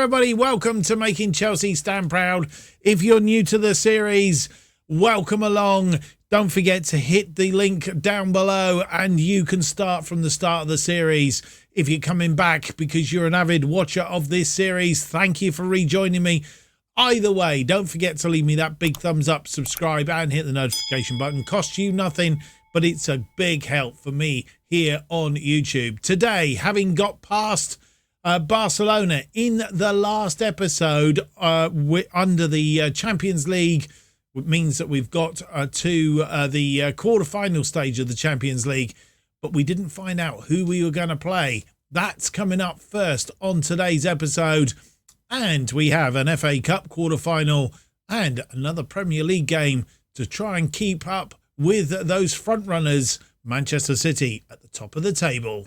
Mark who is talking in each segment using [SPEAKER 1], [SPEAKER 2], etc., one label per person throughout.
[SPEAKER 1] everybody. Welcome to Making Chelsea Stand Proud. If you're new to the series, welcome along. Don't forget to hit the link down below and you can start from the start of the series. If you're coming back because you're an avid watcher of this series, thank you for rejoining me. Either way, don't forget to leave me that big thumbs up, subscribe and hit the notification button. Costs you nothing, but it's a big help for me here on YouTube. Today, having got past Barcelona in the last episode under the Champions League, which means that we've got to the quarter-final stage of the Champions League, but we didn't find out who we were going to play. That's coming up first on today's episode. And we have an FA Cup quarter-final and another Premier League game to try and keep up with those front-runners, Manchester City, at the top of the table.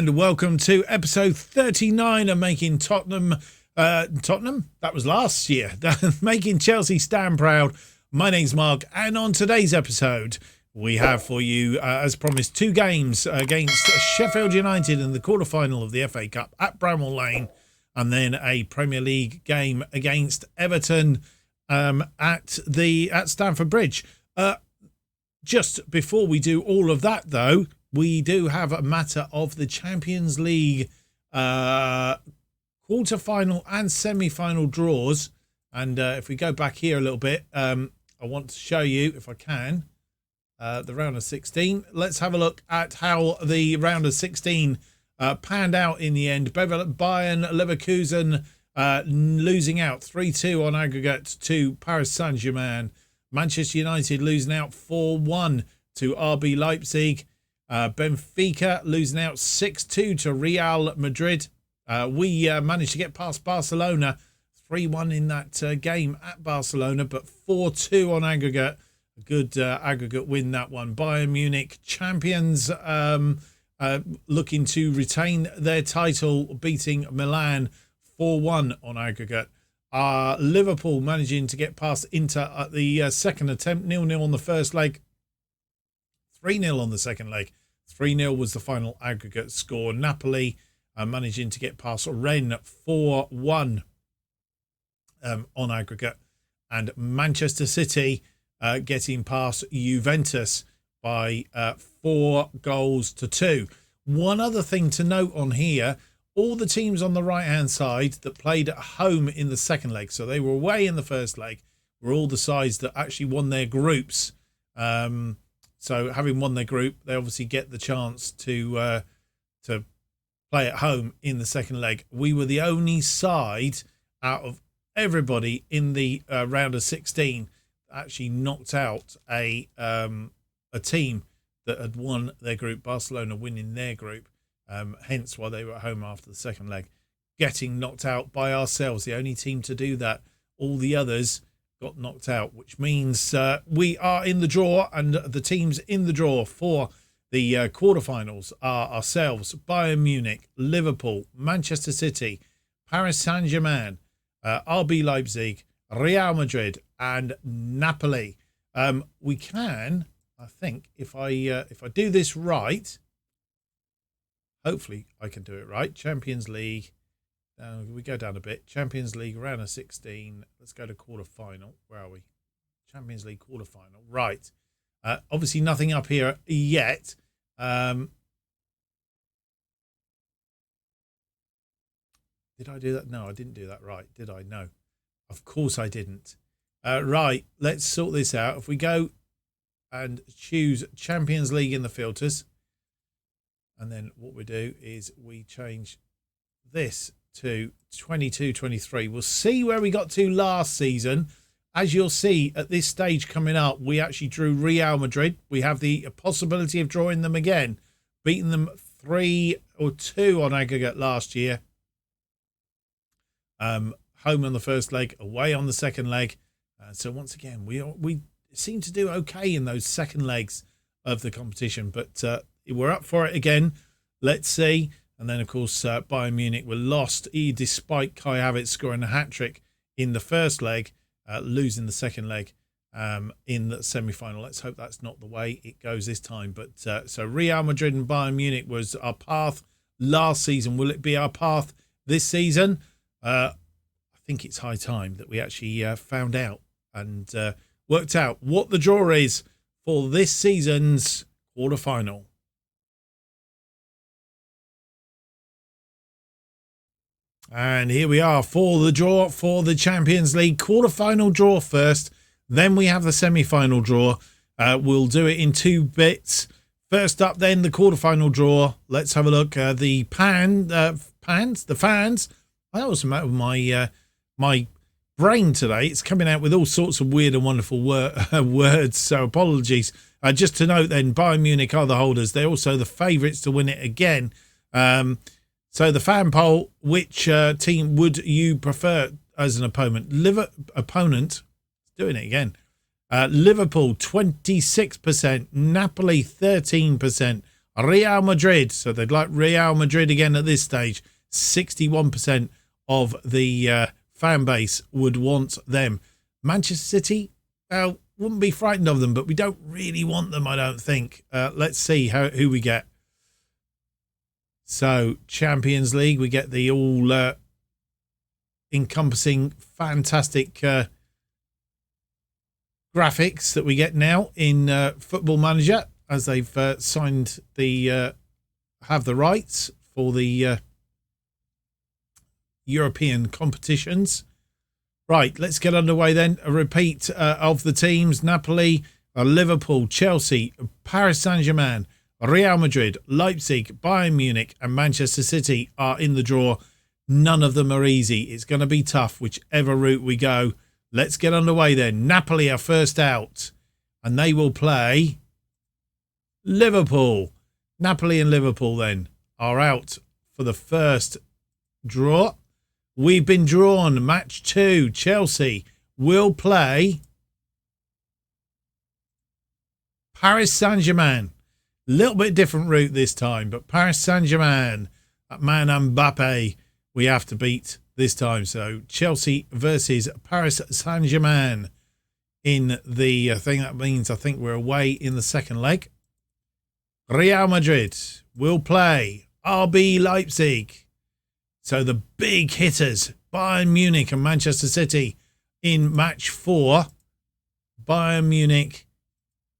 [SPEAKER 1] Welcome to episode 39 of Making Tottenham, that was last year, Making Chelsea Stand Proud. My name's Mark, and on today's episode, we have for you, as promised, two games against Sheffield United in the quarter-final of the FA Cup at Bramall Lane, and then a Premier League game against Everton at Stamford Bridge. Just before we do all of that, though, we do have a matter of the Champions League quarter-final and semi-final draws. And if we go back here a little bit, I want to show you, if I can, the round of 16. Let's have a look at how the round of 16 panned out in the end. Bayern Leverkusen losing out 3-2 on aggregate to Paris Saint-Germain. Manchester United losing out 4-1 to RB Leipzig. Benfica losing out 6-2 to Real Madrid. We managed to get past Barcelona 3-1 in that game at Barcelona, but 4-2 on aggregate. A good aggregate win, that one. Bayern Munich, champions, looking to retain their title, beating Milan 4-1 on aggregate. Liverpool managing to get past Inter at the second attempt, 0-0 on the first leg. 3-0 on the second leg. 3-0 was the final aggregate score. Napoli managing to get past Rennes 4-1 on aggregate. And Manchester City getting past Juventus by 4-2. One other thing to note on here, all the teams on the right-hand side that played at home in the second leg, so they were away in the first leg, were all the sides that actually won their groups. So having won their group, they obviously get the chance to play at home in the second leg. We were the only side out of everybody in the round of 16 that actually knocked out a team that had won their group, Barcelona winning their group, hence why they were at home after the second leg. Getting knocked out by ourselves, the only team to do that. All the others got knocked out, which means we are in the draw, and the teams in the draw for the quarterfinals are ourselves, Bayern Munich, Liverpool, Manchester City, Paris Saint-Germain, RB Leipzig, Real Madrid and Napoli. We can, I think, if I do this right, hopefully I can do it right. Champions League. We go down a bit. Champions League round of 16. Let's go to quarter-final. Where are we? Champions League quarter-final. Right. Obviously nothing up here yet. Did I do that? No, I didn't do that right. Did I? No. Of course I didn't. Right. Let's sort this out. If we go and choose Champions League in the filters, and then what we do is we change this to 22-23. We'll see where we got to last season. As you'll see at this stage coming up, we actually drew Real Madrid. We have the possibility of drawing them again, beating them 3-2 on aggregate last year. home on the first leg, away on the second leg. So once again, we seem to do okay in those second legs of the competition, but we're up for it again. Let's see. And then, of course, Bayern Munich were lost, despite Kai Havertz scoring a hat-trick in the first leg, losing the second leg in the semi-final. Let's hope that's not the way it goes this time. But so Real Madrid and Bayern Munich was our path last season. Will it be our path this season? I think it's high time that we actually found out and worked out what the draw is for this season's quarter-final. And here we are for the draw for the Champions League quarter-final draw first. Then we have the semi-final draw. We'll do it in two bits. First up, then, the quarter-final draw. Let's have a look. The fans. I also met with my brain today. It's coming out with all sorts of weird and wonderful words. So apologies. Just to note, then, Bayern Munich are the holders. They're also the favourites to win it again. So the fan poll, which team would you prefer as an opponent? Doing it again. Liverpool, 26%. Napoli, 13%. Real Madrid, so they'd like Real Madrid again at this stage. 61% of the fan base would want them. Manchester City, wouldn't be frightened of them, but we don't really want them, I don't think. Let's see who we get. So, Champions League, we get the all-encompassing, fantastic graphics that we get now in Football Manager, as they've signed have the rights for the European competitions. Right, let's get underway then. A repeat of the teams. Napoli, Liverpool, Chelsea, Paris Saint-Germain, Real Madrid, Leipzig, Bayern Munich and Manchester City are in the draw. None of them are easy. It's going to be tough whichever route we go. Let's get underway then. Napoli are first out and they will play Liverpool. Napoli and Liverpool then are out for the first draw. We've been drawn. Match 2. Chelsea will play Paris Saint-Germain. Little bit different route this time, but Paris Saint-Germain, that man Mbappe, we have to beat this time. So Chelsea versus Paris Saint-Germain in the thing. That means I think we're away in the second leg. Real Madrid will play RB Leipzig. So the big hitters, Bayern Munich and Manchester City in match 4. Bayern Munich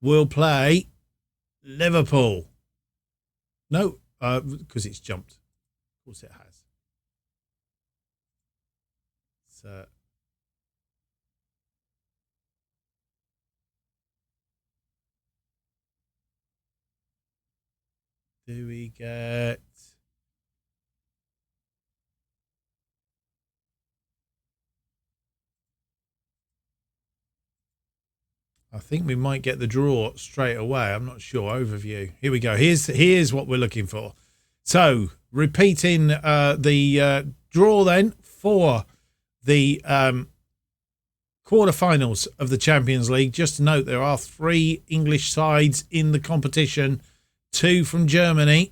[SPEAKER 1] will play Liverpool. No, because it's jumped. Of course it has. So do we get I think we might get the draw straight away. I'm not sure. Overview. Here we go. Here's what we're looking for. So repeating the draw then for the quarterfinals of the Champions League. Just to note, there are 3 English sides in the competition. 2 from Germany,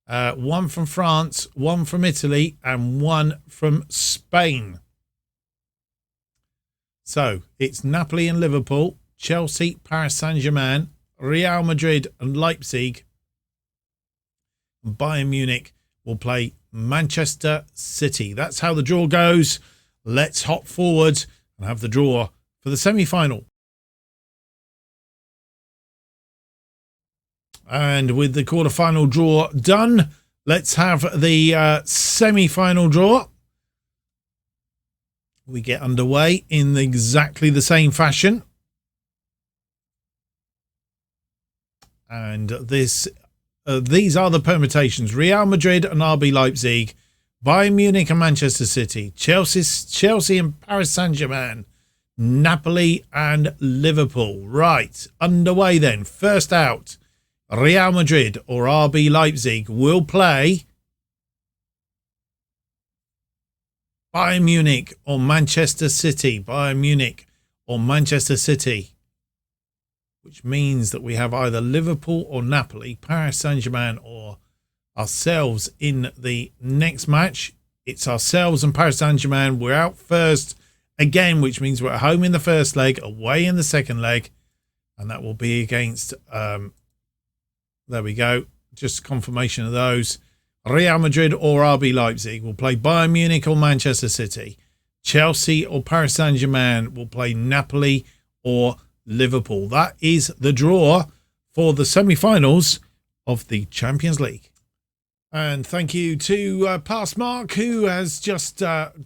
[SPEAKER 1] 1 from France, 1 from Italy, and 1 from Spain. So it's Napoli and Liverpool, Chelsea, Paris Saint-Germain, Real Madrid and Leipzig. Bayern Munich will play Manchester City. That's how the draw goes. Let's hop forward and have the draw for the semi-final. And with the quarter-final draw done, let's have the semi-final draw. We get underway in exactly the same fashion. And these are the permutations. Real Madrid and RB Leipzig, Bayern Munich and Manchester City, Chelsea and Paris Saint-Germain, Napoli and Liverpool. Right, underway then. First out, Real Madrid or RB Leipzig will play Bayern Munich or Manchester City. Bayern Munich or Manchester City. Which means that we have either Liverpool or Napoli, Paris Saint-Germain or ourselves in the next match. It's ourselves and Paris Saint-Germain. We're out first again, which means we're at home in the first leg, away in the second leg. And that will be against, there we go, just confirmation of those. Real Madrid or RB Leipzig will play Bayern Munich or Manchester City. Chelsea or Paris Saint-Germain will play Napoli or Liverpool. That is the draw for the semi-finals of the Champions League. And thank you to Past Mark, who has just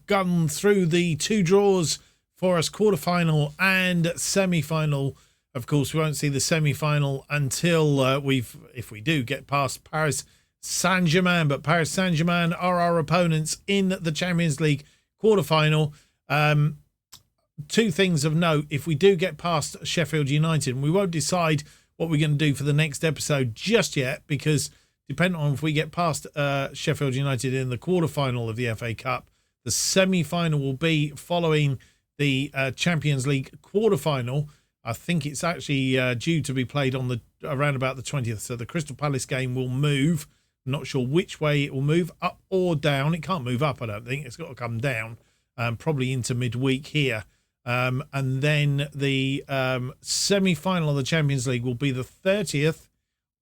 [SPEAKER 1] gone through the two draws for us, quarter-final and semi-final. Of course, we won't see the semi-final until if we do get past Paris Saint-Germain. But Paris Saint-Germain are our opponents in the Champions League quarter-final. Two things of note: if we do get past Sheffield United, and we won't decide what we're going to do for the next episode just yet, because depending on if we get past Sheffield United in the quarter-final of the FA Cup, the semi-final will be following the Champions League quarter-final. I think it's actually due to be played on around about the 20th, so the Crystal Palace game will move. I'm not sure which way it will move, up or down. It can't move up, I don't think. It's got to come down, probably into midweek here. And then the semi-final of the Champions League will be the 30th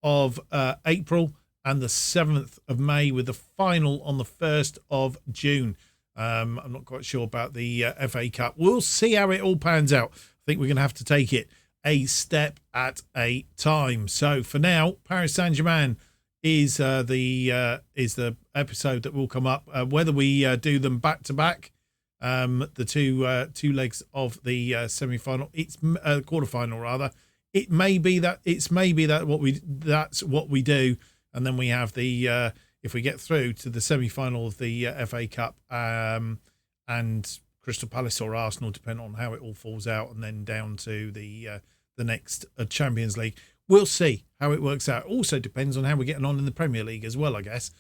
[SPEAKER 1] of April and the 7th of May, with the final on the 1st of June. I'm not quite sure about the FA Cup. We'll see how it all pans out. I think we're going to have to take it a step at a time. So for now, Paris Saint-Germain is the episode that will come up. Whether we do them back to back, the two legs of the semi-final, it's quarter-final rather. It may be that that's what we do, and then we have the if we get through to the semi-final of the FA Cup and Crystal Palace or Arsenal, depending on how it all falls out, and then down to the next Champions League. We'll see how it works out. Also depends on how we're getting on in the Premier League as well, I guess.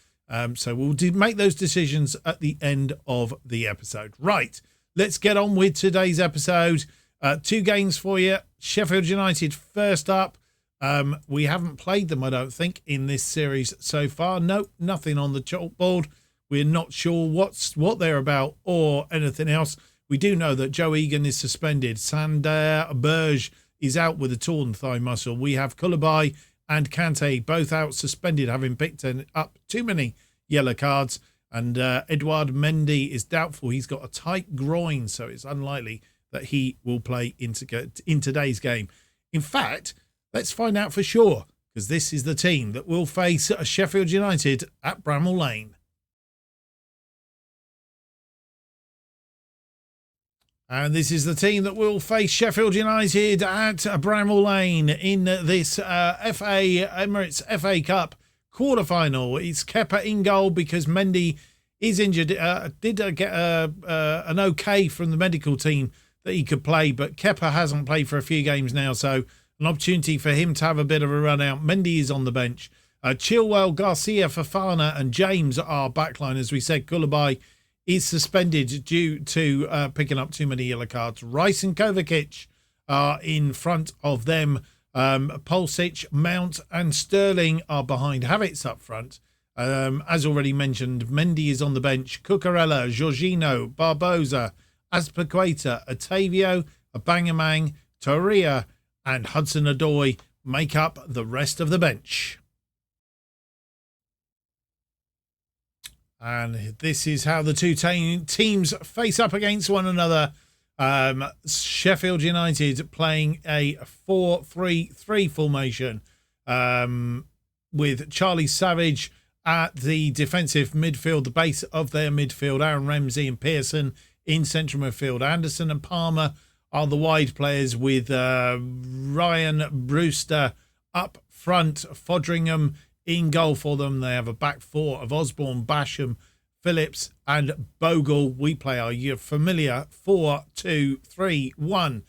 [SPEAKER 1] So we'll make those decisions at the end of the episode. Right, let's get on with today's episode. Two games for you. Sheffield United first up. We haven't played them, I don't think, in this series so far. No, nothing on the chalkboard. We're not sure what they're about or anything else. We do know that Joe Egan is suspended. Sander Berge is out with a torn thigh muscle. We have Koulibaly and Kante both out suspended, having picked up too many yellow cards. And Edouard Mendy is doubtful. He's got a tight groin, so it's unlikely that he will play in today's game. In fact, let's find out for sure, because this is the team that will face Sheffield United at Bramall Lane. And this is the team that will face Sheffield United at Bramall Lane in this Emirates FA Cup quarter-final. It's Kepa in goal because Mendy is injured. Did get an okay from the medical team that he could play, but Kepa hasn't played for a few games now, so an opportunity for him to have a bit of a run out. Mendy is on the bench. Chilwell, Garcia, Fofana and James are backline. As we said, Koulibaly is suspended due to picking up too many yellow cards. Rice and Kovacic are in front of them. Pulisic, Mount and Sterling are behind. Havertz up front. As already mentioned, Mendy is on the bench. Cucurella, Jorginho, Barbosa, Azpilicueta, Otavio, Aubameyang, Torreira and Hudson-Odoi make up the rest of the bench. And this is how the two teams face up against one another. Sheffield United playing a 4-3-3 formation with Charlie Savage at the defensive midfield, the base of their midfield. Aaron Ramsey and Pearson in central midfield. Anderson and Palmer are the wide players, with Ryan Brewster up front. Fodringham in goal for them. They have a back four of Osborne, Basham, Phillips and Bogle. We play our familiar 4-2-3-1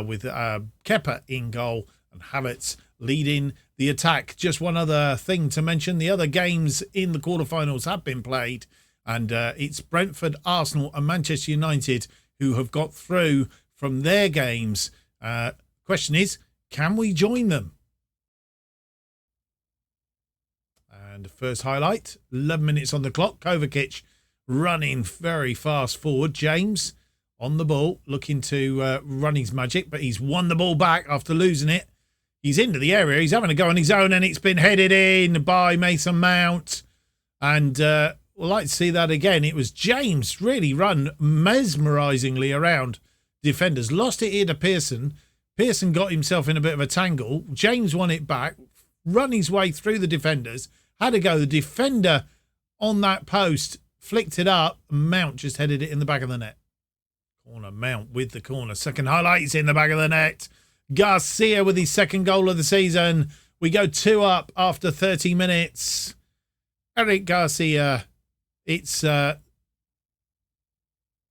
[SPEAKER 1] with Kepa in goal and Havertz leading the attack. Just one other thing to mention. The other games in the quarterfinals have been played. And it's Brentford, Arsenal and Manchester United who have got through from their games. Question is, can we join them? And the first highlight, 11 minutes on the clock. Kovacic running very fast forward. James on the ball, looking to run his magic, but he's won the ball back after losing it. He's into the area. He's having a go on his own, and it's been headed in by Mason Mount. And we'd like to see that again. It was James really run mesmerisingly around defenders. Lost it here to Pearson. Pearson got himself in a bit of a tangle. James won it back, run his way through the defenders, had a go. The defender on that post flicked it up. Mount just headed it in the back of the net. Corner, Mount with the corner. Second highlight, it's in the back of the net. Garcia with his second goal of the season. We go 2 up after 30 minutes. Eric Garcia, it's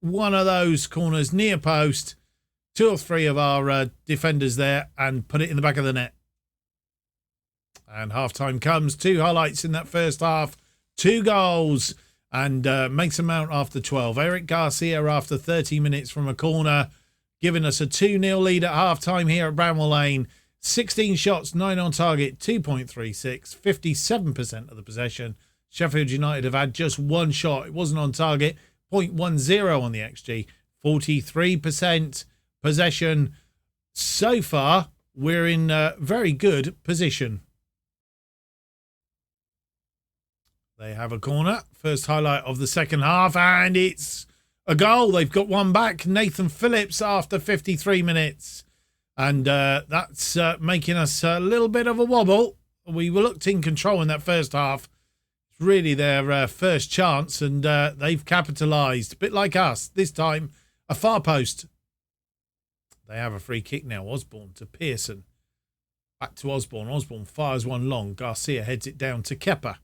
[SPEAKER 1] one of those corners near post. 2 or 3 of our defenders there and put it in the back of the net. And half-time comes. 2 highlights in that first half. 2 goals and makes a mount after 12. Eric Garcia after 30 minutes from a corner, giving us a 2-0 lead at half-time here at Bramwell Lane. 16 shots, 9 on target, 2.36, 57% of the possession. Sheffield United have had just 1 shot. It wasn't on target, 0.10 on the XG, 43% possession. So far, we're in very good position. They have a corner. First highlight of the second half, and it's a goal. They've got one back. Nathan Phillips after 53 minutes. And that's making us a little bit of a wobble. We were looked in control in that first half. It's really their first chance, and they've capitalised. A bit like us. This time, a far post. They have a free kick now. Osborne to Pearson. Back to Osborne. Osborne fires one long. Garcia heads it down to Kepa.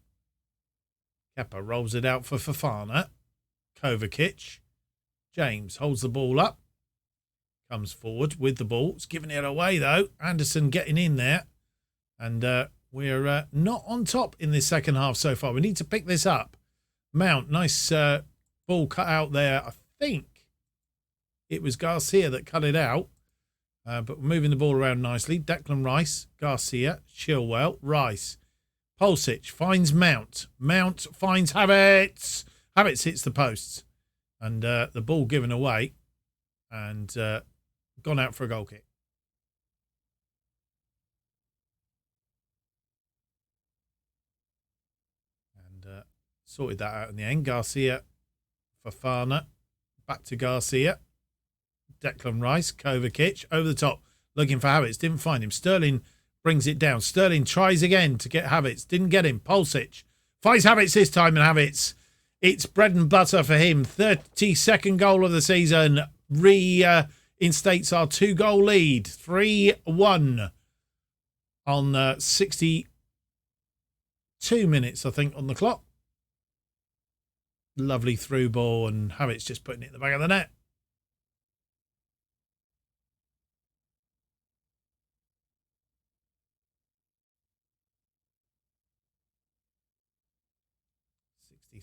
[SPEAKER 1] Kepa rolls it out for Fofana. Kovacic. James holds the ball up. Comes forward with the ball. It's giving it away, though. Anderson getting in there. And we're not on top in this second half so far. We need to pick this up. Mount, nice ball cut out there. I think it was Garcia that cut it out. But we're moving the ball around nicely. Declan Rice, Garcia, Chilwell, Rice. Pulisic finds Mount. Mount finds Havertz. Havertz hits the posts. And the ball given away. And gone out for a goal kick. And sorted that out in the end. Garcia, Fofana. Back to Garcia. Declan Rice, Kovacic, over the top, looking for Havertz, didn't find him. Sterling brings it down. Sterling tries again to get Havertz, didn't get him. Pulisic finds Havertz this time, and Havertz, it's bread and butter for him. 32nd goal of the season, reinstates our 2-goal lead, 3-1 on 62 minutes, I think, on the clock. Lovely through ball, and Havertz just putting it in the back of the net.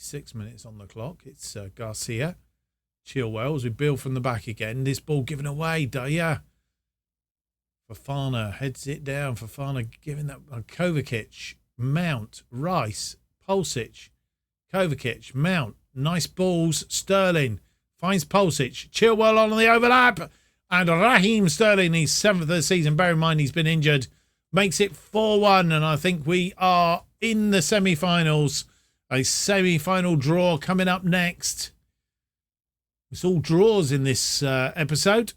[SPEAKER 1] 6 minutes on the clock. It's Garcia. Chilwell as we build from the back again. This ball given away. Daya. Fofana heads it down. Fofana giving that. Kovacic. Mount. Rice. Pulisic. Kovacic. Mount. Nice balls. Sterling finds Pulisic. Chilwell on the overlap. And Raheem Sterling, his 7th of the season. Bear in mind he's been injured. Makes it 4-1. And I think we are in the semi-finals. A semi-final draw coming up next. It's all draws in this episode.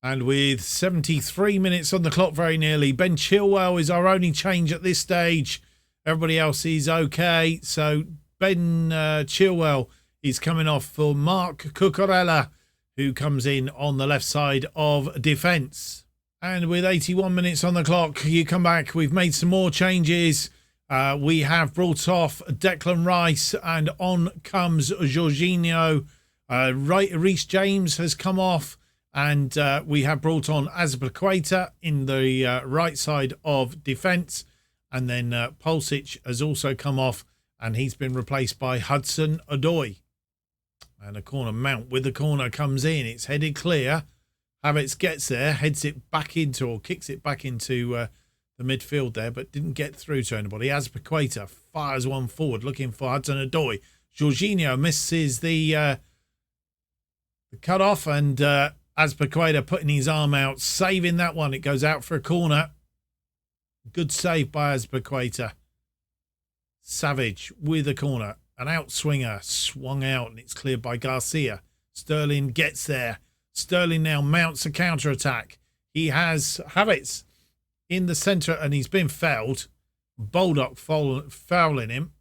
[SPEAKER 1] And with 73 minutes on the clock very nearly, Ben Chilwell is our only change at this stage. Everybody else is okay. So Ben Chilwell is coming off for Mark Cucurella, who comes in on the left side of defence. And with 81 minutes on the clock, you come back. We've made some more changes. We have brought off Declan Rice, and on comes Jorginho. Reece James has come off, And we have brought on Azpilicueta in the right side of defence. And then Pulisic has also come off, and he's been replaced by Hudson-Odoi. And a corner, Mount with the corner comes in. It's headed clear. Havertz gets there, heads it back into, or kicks it back into the midfield there, but didn't get through to anybody. Azpilicueta fires one forward, looking for Hudson-Odoi. Jorginho misses the cut-off, and Azpilicueta putting his arm out, saving that one. It goes out for a corner. Good save by Azpilicueta. Savage with a corner. An outswinger swung out, and it's cleared by Garcia. Sterling gets there. Sterling now mounts a counter-attack. He has Havertz in the centre, and he's been fouled. Baldock fouling him.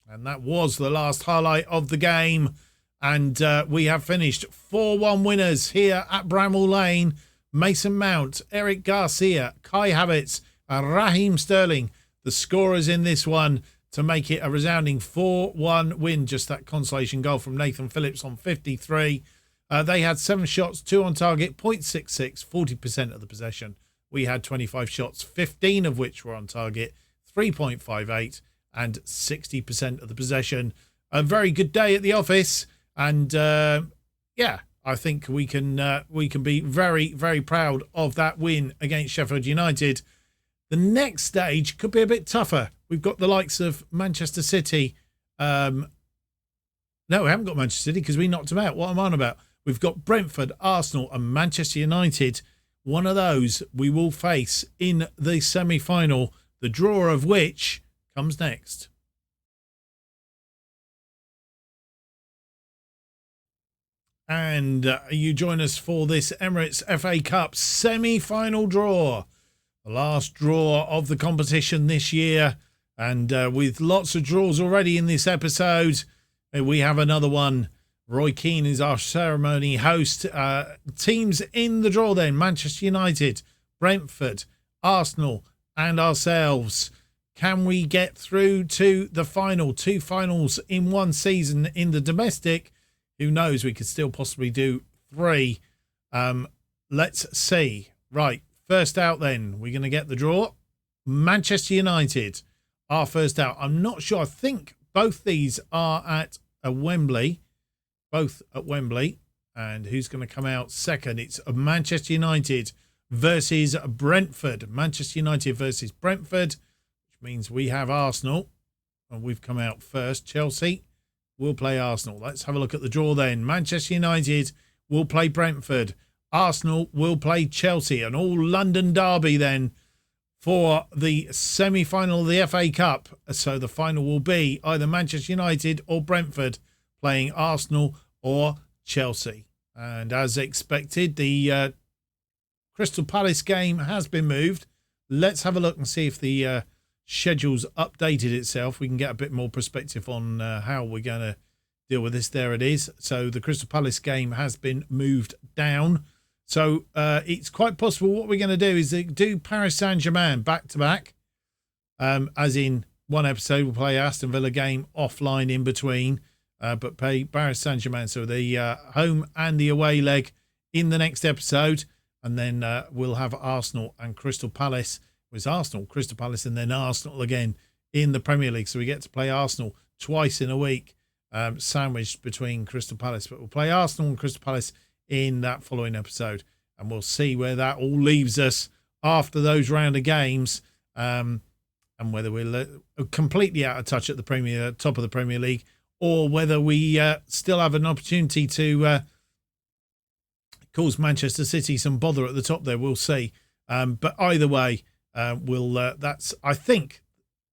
[SPEAKER 1] And that was the last highlight of the game. And we have finished 4-1 winners here at Bramall Lane. Mason Mount, Eric Garcia, Kai Havertz, and Raheem Sterling, the scorers in this one, to make it a resounding 4-1 win. Just that consolation goal from Nathan Phillips on 53. They had 7 shots, 2 on target, 0.66, 40% of the possession. We had 25 shots, 15 of which were on target, 3.58, and 60% of the possession. A very good day at the office. And yeah, I think we can be very, very proud of that win against Sheffield United. The next stage could be a bit tougher. We've got the likes of Manchester City. No, we haven't got Manchester City because we knocked them out. What am I on about? We've got Brentford, Arsenal and Manchester United. One of those we will face in the semi-final, the draw of which comes next. And you join us for this Emirates FA Cup semi-final draw. The last draw of the competition this year. And with lots of draws already in this episode, we have another one. Roy Keane is our ceremony host. Teams in the draw then: Manchester United, Brentford, Arsenal and ourselves. Can we get through to the final? 2 finals in one season in the domestic. Who knows? We could still possibly do 3. Let's see. Right. First out then, we're going to get the draw. Manchester United are first out. I'm not sure. I think both these are at Wembley. Both at Wembley. And who's going to come out second? It's Manchester United versus Brentford. Manchester United versus Brentford, which means we have Arsenal. And we've come out first. Chelsea will play Arsenal. Let's have a look at the draw then. Manchester United will play Brentford. Arsenal will play Chelsea. An all-London derby then for the semi-final of the FA Cup. So the final will be either Manchester United or Brentford playing Arsenal or Chelsea. And as expected, the Crystal Palace game has been moved. Let's have a look and see if the schedule's updated itself. We can get a bit more perspective on how we're going to deal with this. There it is. So the Crystal Palace game has been moved down. So it's quite possible what we're going to do is do Paris Saint-Germain back-to-back. As in one episode, we'll play Aston Villa game offline in between. But play Paris Saint-Germain. So the home and the away leg in the next episode. And then we'll have Arsenal and Crystal Palace. It was Arsenal, Crystal Palace, and then Arsenal again in the Premier League. So we get to play Arsenal twice in a week, sandwiched between Crystal Palace. But we'll play Arsenal and Crystal Palace in that following episode. And we'll see where that all leaves us after those round of games. And whether we're completely out of touch at the top of the Premier League, or whether we still have an opportunity to cause Manchester City some bother at the top there. We'll see. But either way, that's, I think,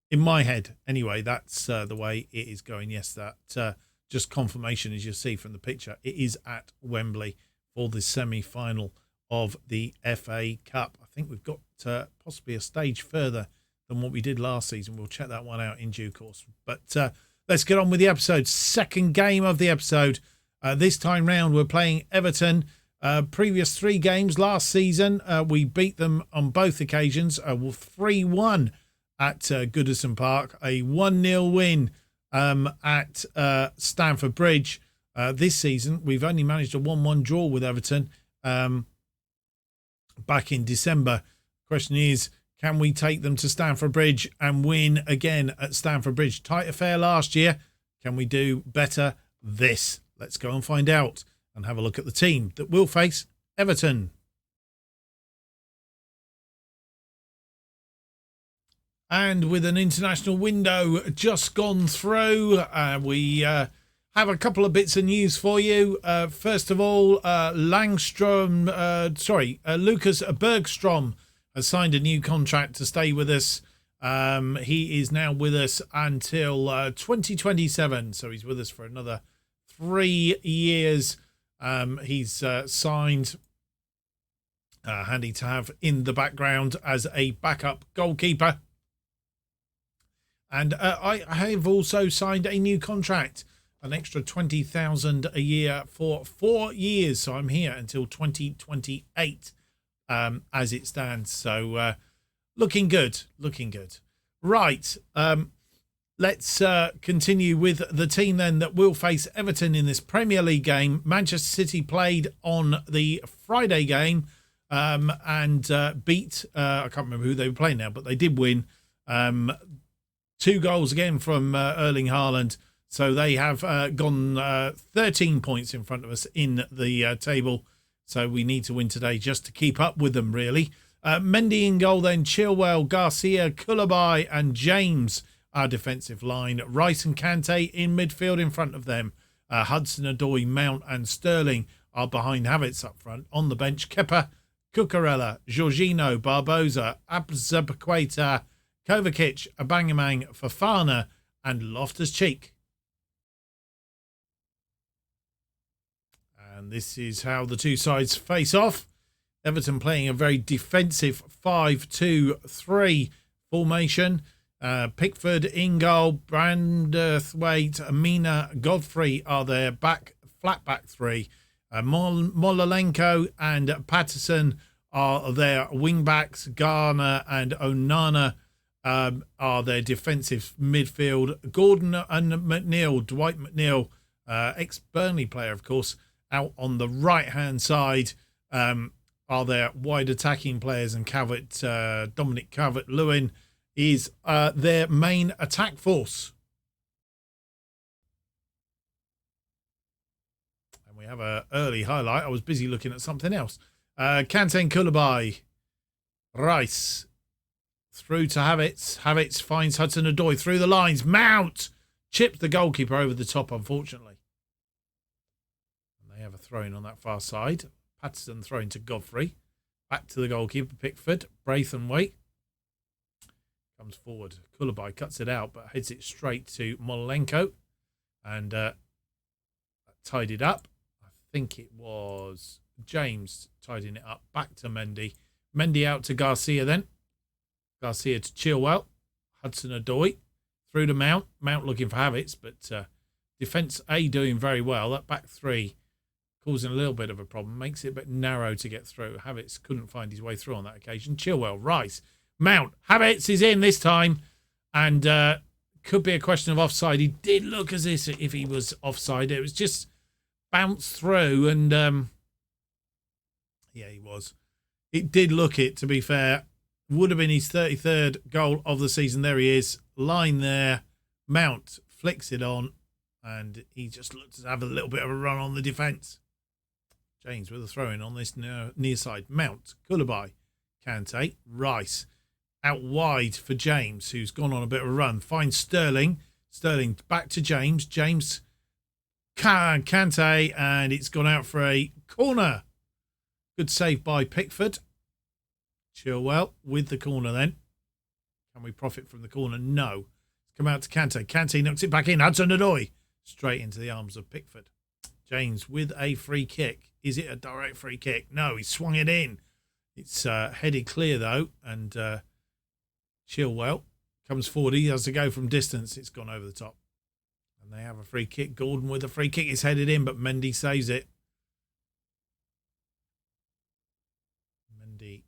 [SPEAKER 1] in my head anyway, that's the way it is going. Yes, that just confirmation, as you'll see from the picture, it is at Wembley for the semi-final of the FA Cup. I think we've got possibly a stage further than what we did last season. We'll check that one out in due course. But let's get on with the episode. Second game of the episode. This time round, we're playing Everton. Previous 3 games last season, we beat them on both occasions. 3-1 at Goodison Park, a 1-0 win at Stamford Bridge. This season, we've only managed a 1-1 draw with Everton. back in December. Question is, can we take them to Stamford Bridge and win again at Stamford Bridge? Tight affair last year. Can we do better this? Let's go and find out and have a look at the team that will face Everton. And with an international window just gone through, we have a couple of bits of news for you. First of all, Lucas Bergstrom has signed a new contract to stay with us. He is now with us until 2027, so he's with us for another 3 years. He's signed, handy to have in the background as a backup goalkeeper. And I have also signed a new contract, an extra 20,000 a year for 4 years. So I'm here until 2028 as it stands. So looking good. Right. Let's continue with the team then that will face Everton in this Premier League game. Manchester City played on the Friday game and beat, I can't remember who they were playing now, but they did win. 2 goals again from Erling Haaland. So they have gone 13 points in front of us in the table. So we need to win today just to keep up with them, really. Mendy in goal then, Chilwell, Garcia, Koulibaly and James, our defensive line. Rice and Kante in midfield in front of them. Hudson-Odoi, Mount and Sterling are behind Havertz up front. On the bench, Kepa, Cucurella, Jorginho, Barbosa, Azpilicueta, Kovacic, Aubameyang, Fofana and Loftus-Cheek. And this is how the two sides face off. Everton playing a very defensive 5-2-3 formation. Pickford in goal, Branthwaite, Amina, Godfrey are their flat back three. Molalenko and Patterson are their wing backs. Garner and Onana are their defensive midfield. Gordon and McNeil, Dwight McNeil, ex-Burnley player, of course, out on the right-hand side are their wide attacking players, and Dominic Calvert-Lewin is their main attack force. And we have an early highlight. I was busy looking at something else. Kante and Koulibaly, Rice, through to Havertz. Havertz finds Hudson-Odoi through the lines. Mount chipped the goalkeeper over the top, unfortunately. And they have a throw-in on that far side. Patterson throwing to Godfrey. Back to the goalkeeper, Pickford. Braithwaite comes forward. Koulibaly cuts it out, but heads it straight to Molalenko. And tied it up. I think it was James tidying it up. Back to Mendy. Mendy out to Garcia then. Garcia to Chilwell. Hudson-Odoi through to Mount. Mount looking for Havertz, but defence A doing very well. That back three causing a little bit of a problem. Makes it a bit narrow to get through. Havertz couldn't find his way through on that occasion. Chilwell, Rice, Mount. Havertz is in this time. And could be a question of offside. He did look as if he was offside. It was just bounced through. And yeah, he was. It did look it, to be fair. Would have been his 33rd goal of the season. There he is. Line there. Mount flicks it on. And he just looks to have a little bit of a run on the defence. James with a throw-in on this near side. Mount, Koulibaly, Kante, Rice. Out wide for James, who's gone on a bit of a run. Finds Sterling. Sterling back to James. James, Kante, and it's gone out for a corner. Good save by Pickford. Chilwell with the corner then. Can we profit from the corner? No. It's come out to Kante. Kante knocks it back in. Hudson-Odoi straight into the arms of Pickford. James with a free kick. Is it a direct free kick? No, he swung it in. It's headed clear though, and Chilwell comes forward. He has to go from distance. It's gone over the top. And they have a free kick. Gordon with a free kick is headed in, but Mendy saves it. Mendy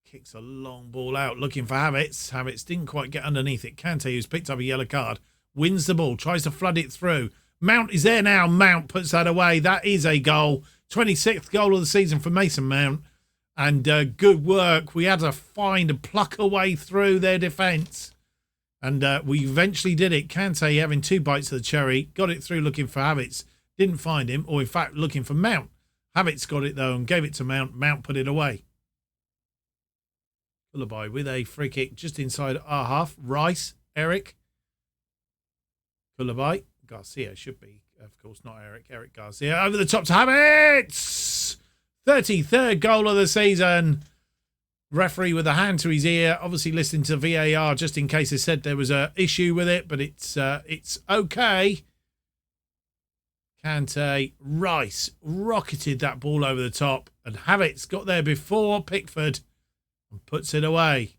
[SPEAKER 1] kicks a long ball out, looking for Havertz. Havertz didn't quite get underneath it. Kante, who's picked up a yellow card, wins the ball, tries to flood it through. Mount is there now. Mount puts that away. That is a goal. 26th goal of the season for Mason Mount. And good work. We had to find and pluck a way through their defence. And we eventually did it. Kante having 2 bites of the cherry. Got it through looking for Havertz. Didn't find him. Or in fact, looking for Mount. Havertz got it though and gave it to Mount. Mount put it away. Koulibaly with a free kick just inside our half. Rice, Eric. Koulibaly. Garcia should be, of course, not Eric. Eric Garcia over the top to Havertz. 33rd goal of the season. Referee with a hand to his ear, obviously listening to VAR just in case they said there was an issue with it, but it's okay. Kante, Rice rocketed that ball over the top, and Havertz got there before Pickford and puts it away.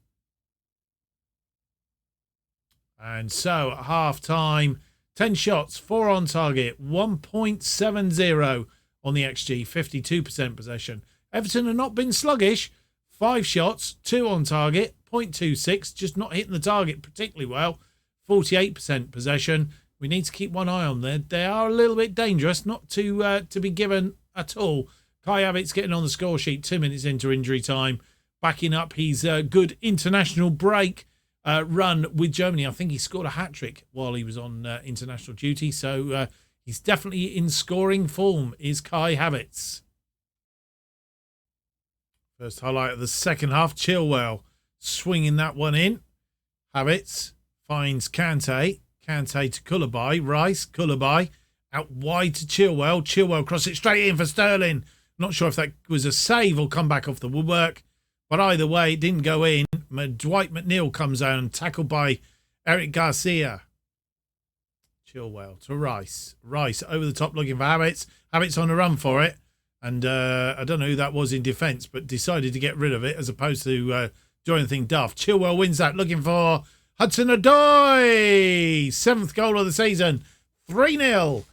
[SPEAKER 1] And so at half time, 10 shots, 4 on target, 1.70 on the XG, 52% possession. Everton have not been sluggish. 5 shots, 2 on target, 0.26, just not hitting the target particularly well. 48% possession. We need to keep one eye on them. They are a little bit dangerous, not to be given at all. Kai Havertz getting on the score sheet 2 minutes into injury time, backing up his good international break run with Germany. I think he scored a hat-trick while he was on international duty, so he's definitely in scoring form, is Kai Havertz. First highlight of the second half, Chilwell swinging that one in. Havertz finds Kante. Kante to Koulibaly. Rice, Koulibaly out wide to Chilwell. Chilwell cross it straight in for Sterling. Not sure if that was a save or come back off the woodwork, but either way, it didn't go in. Dwight McNeil comes out and tackled by Eric Garcia. Chilwell to Rice. Rice over the top looking for Havertz. Havertz on the run for it. And I don't know who that was in defence, but decided to get rid of it as opposed to do anything daft. Chilwell wins that, looking for Hudson-Odoi. 7th goal of the season. 3-0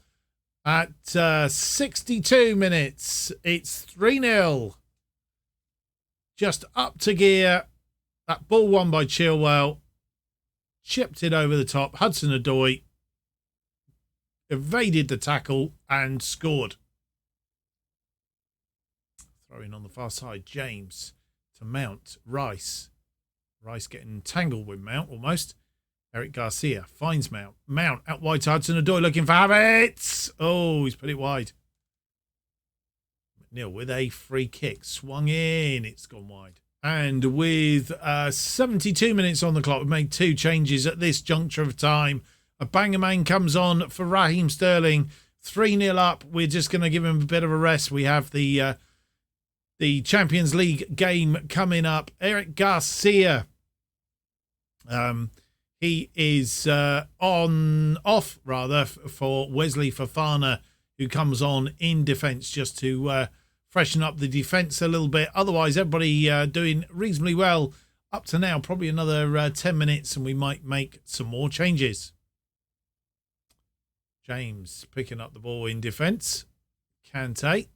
[SPEAKER 1] at 62 minutes. It's 3-0. Just up to gear. That ball won by Chilwell. Chipped it over the top. Hudson-Odoi evaded the tackle and scored. Throwing on the far side, James to Mount. Rice. Rice getting tangled with Mount almost. Eric Garcia finds Mount. Mount out wide to Hudson-Odoi looking for Havertz. Oh, he's put it wide. McNeil with a free kick. Swung in. It's gone wide. And with 72 minutes on the clock, we've made 2 changes at this juncture of time. A Bangerman comes on for Raheem Sterling. 3-0 up. We're just going to give him a bit of a rest. We have the Champions League game coming up. Eric Garcia, he is off for Wesley Fofana, who comes on in defence just to freshen up the defence a little bit. Otherwise, everybody doing reasonably well up to now. Probably another 10 minutes and we might make some more changes. James picking up the ball in defence. Kante.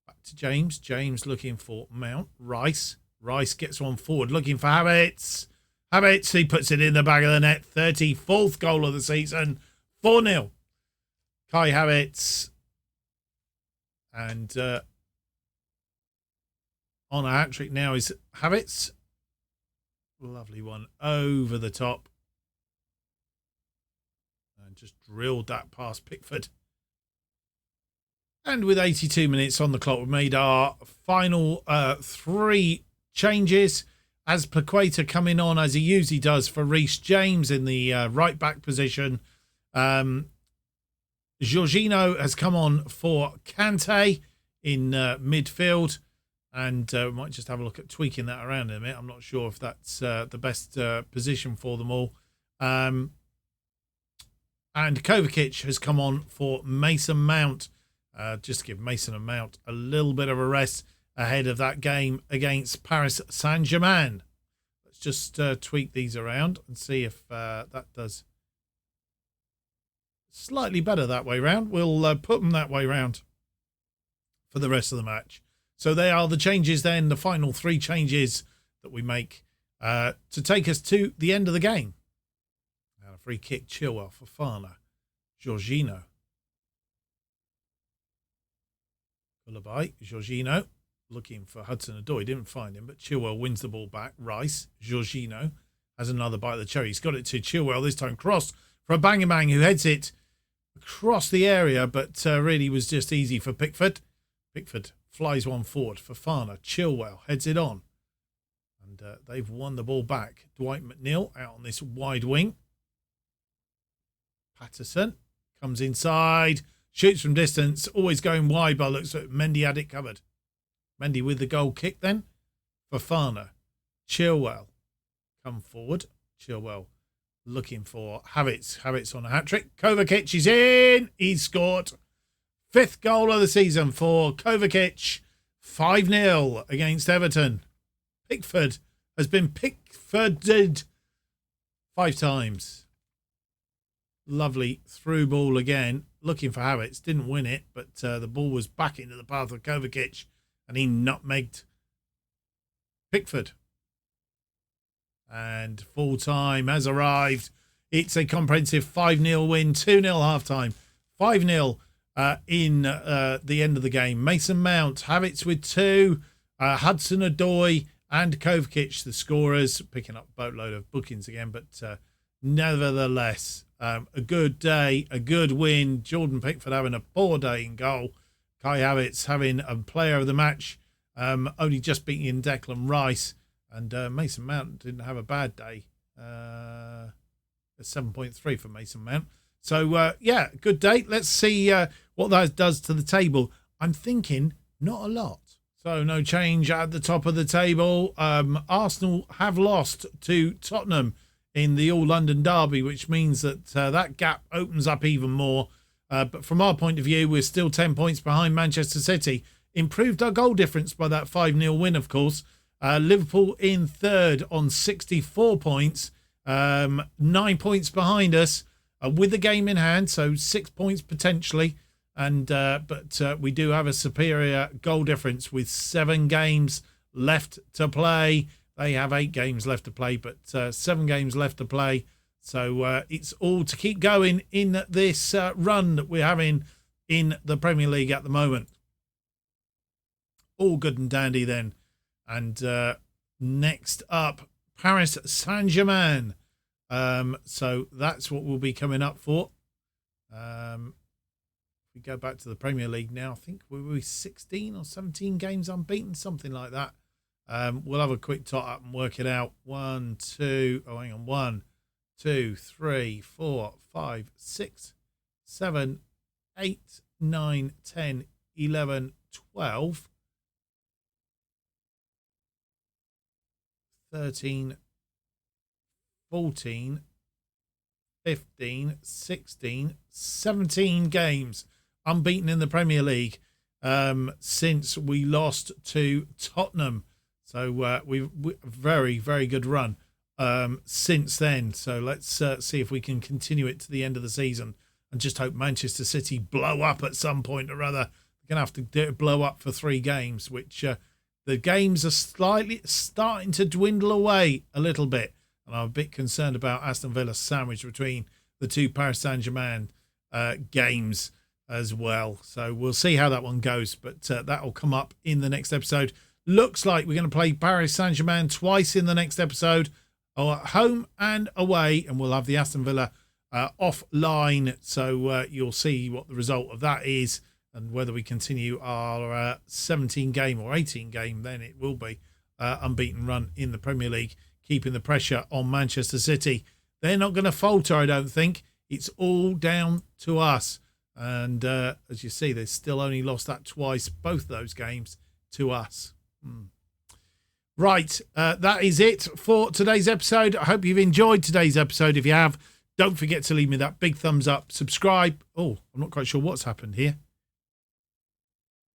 [SPEAKER 1] Back to James. James looking for Mount. Rice. Rice gets one forward looking for Havertz. Havertz, he puts it in the back of the net. 34th goal of the season. 4-0. Kai Havertz. And on a hat-trick now is Havertz. Lovely one over the top. And just drilled that past Pickford. And with 82 minutes on the clock, we've made our final 3 changes. As Paqueta coming on, as he usually does, for Reece James in the right-back position. Jorginho has come on for Kante in midfield. And we might just have a look at tweaking that around in a minute. I'm not sure if that's the best position for them all. And Kovacic has come on for Mason Mount. Just to give Mason and Mount a little bit of a rest ahead of that game against Paris Saint-Germain. Let's just tweak these around and see if that does slightly better that way round. We'll put them that way round for the rest of the match. So they are the changes then, the final 3 changes that we make to take us to the end of the game. And a free kick, Chilwell, Fofana, Jorginho, Ullaby, Jorginho, looking for Hudson-Odoi. Didn't find him, but Chilwell wins the ball back. Rice, Jorginho has another bite of the cherry. He's got it to Chilwell, this time cross for a bang, who heads it across the area, but really was just easy for Pickford. Pickford flies one forward for Fofana. Chilwell heads it on. And they've won the ball back. Dwight McNeil out on this wide wing. Patterson comes inside, shoots from distance, always going wide by looks like Mendy had it covered. Mendy with the goal kick then. Fofana. Chilwell come forward. Chilwell looking for Havertz. Havertz on a hat-trick. Kovacic is in. He's scored. 5th goal of the season for Kovacic. 5-0 against Everton. Pickford has been Pickforded 5 times. Lovely through ball again. Looking for Havertz. Didn't win it, but the ball was back into the path of Kovacic and he nutmegged Pickford. And full time has arrived. It's a comprehensive 5-0 win, 2-0 half-time, 5-0 in the end of the game. Mason Mount, Havertz with 2, Hudson-Odoi and Kovacic, the scorers, picking up a boatload of bookings again, but nevertheless, a good day, a good win. Jordan Pickford having a poor day in goal. Kai Havertz having a player of the match, only just beating Declan Rice. And Mason Mount didn't have a bad day. A 7.3 for Mason Mount. So, yeah, good day. Let's see what that does to the table. I'm thinking not a lot. So, no change at the top of the table. Arsenal have lost to Tottenham in the All-London derby, which means that that gap opens up even more. But from our point of view, we're still 10 points behind Manchester City. Improved our goal difference by that 5-0 win, of course. Liverpool in 3rd on 64 points, 9 points behind us with the game in hand, so 6 points potentially. And but we do have a superior goal difference with 7 games left to play. They have 8 games left to play, but 7 games left to play. So it's all to keep going in this run that we're having in the Premier League at the moment. All good and dandy then. And next up, Paris Saint-Germain. So that's what we'll be coming up for. We go back to the Premier League now. I think we 16 or 17 games unbeaten, something like that. We'll have a quick tot up and work it out. 1, 2, 1, 2, 3, 4, 5, 6, 7, 8, 9, 10, 11, 12. 13, 14, 15, 16, 17 games unbeaten in the Premier League since we lost to Tottenham. So we've very, very good run since then. So let's see if we can continue it to the end of the season and just hope Manchester City blow up at some point or other. We're going to have to blow up for 3 games, which... the games are slightly starting to dwindle away a little bit. And I'm a bit concerned about Aston Villa's sandwich between the 2 Paris Saint-Germain games as well. So we'll see how that one goes. But that will come up in the next episode. Looks like we're going to play Paris Saint-Germain twice in the next episode. At home and away. And we'll have the Aston Villa offline. So you'll see what the result of that is. And whether we continue our 17 game or 18 game, then it will be unbeaten run in the Premier League, keeping the pressure on Manchester City. They're not going to falter, I don't think. It's all down to us. And as you see, they've still only lost that twice, both those games, to us. Right, that is it for today's episode. I hope you've enjoyed today's episode. If you have, don't forget to leave me that big thumbs up. Subscribe. Oh, I'm not quite sure what's happened here.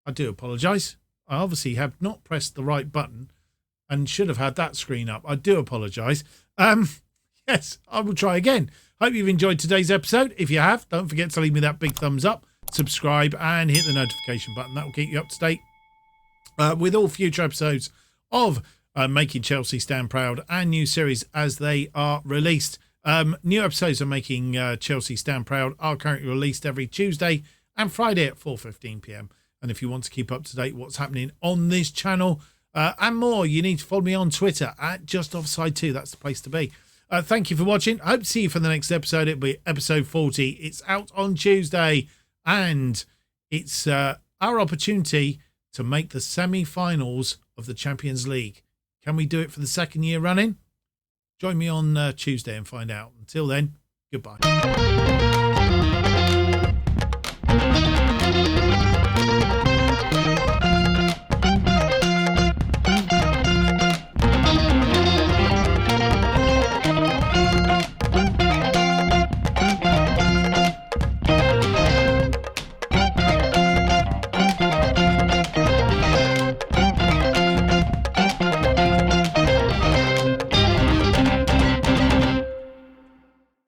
[SPEAKER 1] I do apologise. I obviously have not pressed the right button and should have had that screen up. I do apologise. Yes, I will try again. Hope you've enjoyed today's episode. If you have, don't forget to leave me that big thumbs up, subscribe and hit the notification button. That will keep you up to date with all future episodes of Making Chelsea Stand Proud and new series as they are released. New episodes of Making Chelsea Stand Proud are currently released every Tuesday and Friday at 4:15 p.m. And if you want to keep up to date what's happening on this channel and more, you need to follow me on Twitter at JustOffside2. That's the place to be. Thank you for watching. I hope to see you for the next episode. It'll be episode 40. It's out on Tuesday, and it's our opportunity to make the semi-finals of the Champions League. Can we do it for the second year running? Join me on Tuesday and find out. Until then, goodbye.